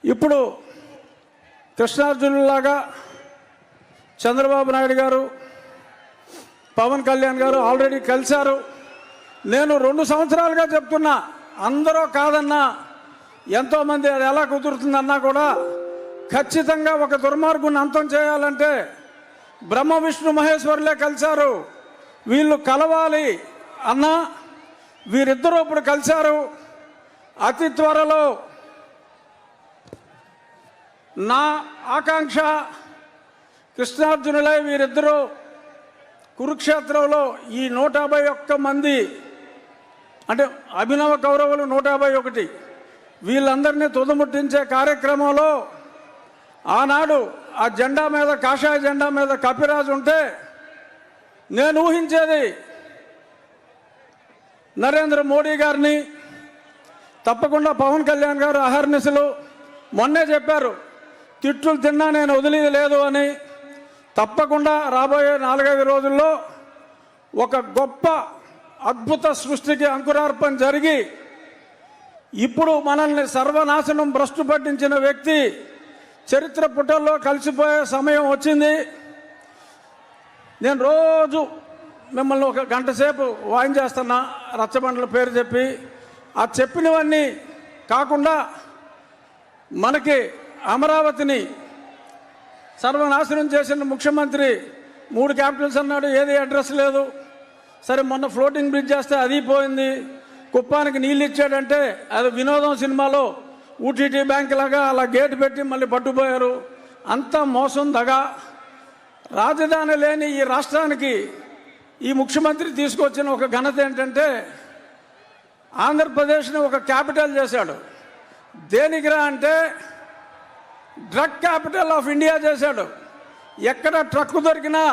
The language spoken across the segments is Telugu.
ఇప్పుడు కృష్ణార్జునులాగా చంద్రబాబు నాయుడు గారు, పవన్ కళ్యాణ్ గారు ఆల్రెడీ కలిశారు. నేను 2 సంవత్సరాలుగా చెప్తున్నా, అందరూ కాదన్నా, ఎంతోమంది అది ఎలా కుదురుతుందన్నా కూడా ఖచ్చితంగా ఒక దుర్మార్గుని అంతం చేయాలంటే బ్రహ్మ విష్ణు మహేశ్వరులే కలిశారు. వీళ్ళు కలవాలి అన్నా వీరిద్దరూ ఇప్పుడు కలిశారు. అతి త్వరలో నా ఆకాంక్ష కృష్ణార్జునులై వీరిద్దరూ కురుక్షేత్రంలో ఈ 151 మంది అంటే అభినవ కౌరవులు 151 వీళ్ళందరినీ తుదముట్టించే కార్యక్రమంలో ఆనాడు ఆ జెండా మీద, కాషాయ జెండా మీద కపిరాజు ఉంటే నేను ఊహించేది నరేంద్ర మోడీ గారిని, తప్పకుండా పవన్ కళ్యాణ్ గారు అహర్నిశలు మొన్నే చెప్పారు, తిట్లు తిన్నా నేను వదిలేది లేదు అని. తప్పకుండా రాబోయే 4-5 రోజుల్లో ఒక గొప్ప అద్భుత సృష్టికి అంకురార్పణ జరిగి ఇప్పుడు మనల్ని సర్వనాశనం భ్రష్టు పట్టించిన వ్యక్తి చరిత్ర పుటల్లో కలిసిపోయే సమయం వచ్చింది. నేను రోజు మిమ్మల్ని 1 గంట సేపు వాయించేస్తున్నా రచ్చబండల పేరు చెప్పి. ఆ చెప్పినవన్నీ కాకుండా మనకి అమరావతిని సర్వనాశనం చేసిన ముఖ్యమంత్రి 3 క్యాపిటల్స్ అన్నాడు, ఏది అడ్రస్ లేదు. సరే మొన్న ఫ్లోటింగ్ బ్రిడ్జ్ చేస్తే అది పోయింది. కుప్పానికి నీళ్ళు ఇచ్చాడంటే అది వినోదం సినిమాలో ఊటీటీ బ్యాంక్ లాగా అలా గేటు పెట్టి మళ్ళీ పట్టుపోయారు. అంతా మోసం, దగా. రాజధాని లేని ఈ రాష్ట్రానికి ఈ ముఖ్యమంత్రి తీసుకొచ్చిన ఒక ఘనత ఏంటంటే ఆంధ్రప్రదేశ్ని ఒక క్యాపిటల్ చేశాడు. దేనికిరా అంటే డ్రగ్ క్యాపిటల్ ఆఫ్ ఇండియా చేశాడు. ఎక్కడ ట్రక్ దొరికినా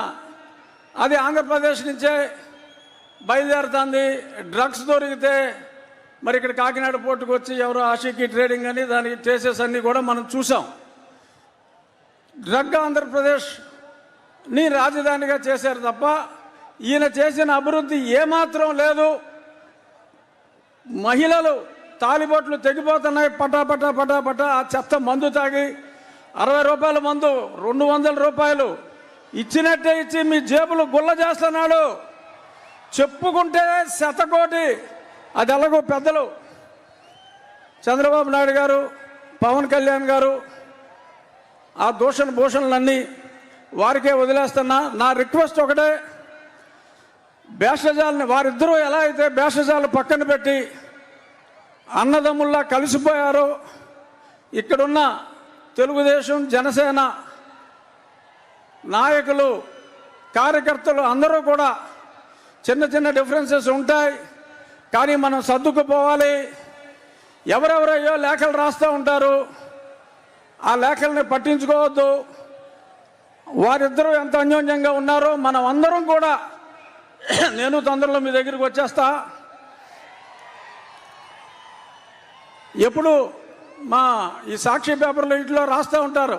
అది ఆంధ్రప్రదేశ్ నుంచే బయలుదేరుతుంది. డ్రగ్స్ దొరికితే మరి ఇక్కడ కాకినాడ పోర్టుకు వచ్చి ఎవరో ఆషికి ట్రేడింగ్ అని దానికి ట్రేసెస్ అన్నీ కూడా మనం చూసాం. డ్రగ్ ఆంధ్రప్రదేశ్ని రాజధానిగా చేశారు తప్ప ఈయన చేసిన అభివృద్ధి ఏమాత్రం లేదు. మహిళలు తాలిబొట్లు తెగిపోతున్నాయి పటా పటా పటా. ఆ చెత్త మందు తాగి 60 రూపాయల మందు 200 రూపాయలు ఇచ్చినట్టే ఇచ్చి మీ జేబులు గుల్ల చేస్తున్నాడు. చెప్పుకుంటే 100 కోటి. అది ఎలాగో పెద్దలు చంద్రబాబు నాయుడు గారు, పవన్ కళ్యాణ్ గారు ఆ దూషణ భూషణలన్నీ వారికే వదిలేస్తున్నా. నా రిక్వెస్ట్ ఒకటే, భేషజాలని వారిద్దరూ ఎలా అయితే భేషజాలు పక్కన పెట్టి అన్నదమ్ముల్లా కలిసిపోయారో ఇక్కడున్న తెలుగుదేశం, జనసేన నాయకులు, కార్యకర్తలు అందరూ కూడా చిన్న చిన్న డిఫరెన్సెస్ ఉంటాయి, కానీ మనం సర్దుకుపోవాలి. ఎవరెవరయ్యో లేఖలు రాస్తూ ఉంటారు, ఆ లేఖల్ని పట్టించుకోవద్దు. వారిద్దరూ ఎంత అన్యోన్యంగా ఉన్నారో మనం అందరం కూడా, నేను తొందరలో మీ దగ్గరికి వచ్చేస్తా. ఎప్పుడు మా ఈ సాక్షి పేపర్లో ఇంట్లో రాస్తూ ఉంటారు,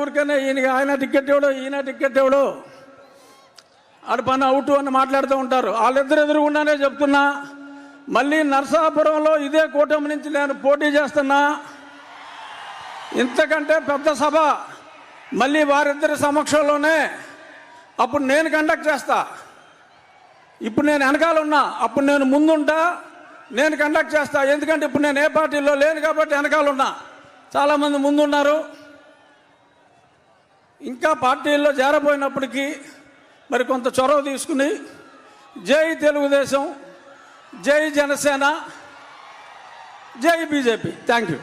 ఊరికనే ఆయన టికెట్ ఇవ్వడు, ఈయన టికెట్ ఇవ్వడు, ఆడ పని అవుట్ అని మాట్లాడుతూ ఉంటారు. వాళ్ళిద్దరు ఎదురుగుండానే చెప్తున్నా, మళ్ళీ నరసాపురంలో ఇదే కూటమి నుంచి నేను పోటీ చేస్తున్నా. ఇంతకంటే పెద్ద సభ మళ్ళీ వారిద్దరి సమక్షంలోనే అప్పుడు నేను కండక్ట్ చేస్తా. ఇప్పుడు నేను వెనకాల ఉన్నా, అప్పుడు నేను ముందుంటా, నేను కండక్ట్ చేస్తా. ఎందుకంటే ఇప్పుడు నేను ఏ పార్టీలో లేను కాబట్టి వెనకాల ఉన్నా. చాలామంది ముందున్నారు. ఇంకా పార్టీల్లో చేరబోయినప్పటికీ మరి కొంత చొరవ తీసుకుని జై తెలుగుదేశం, జై జనసేన, జై బీజేపీ. Thank you.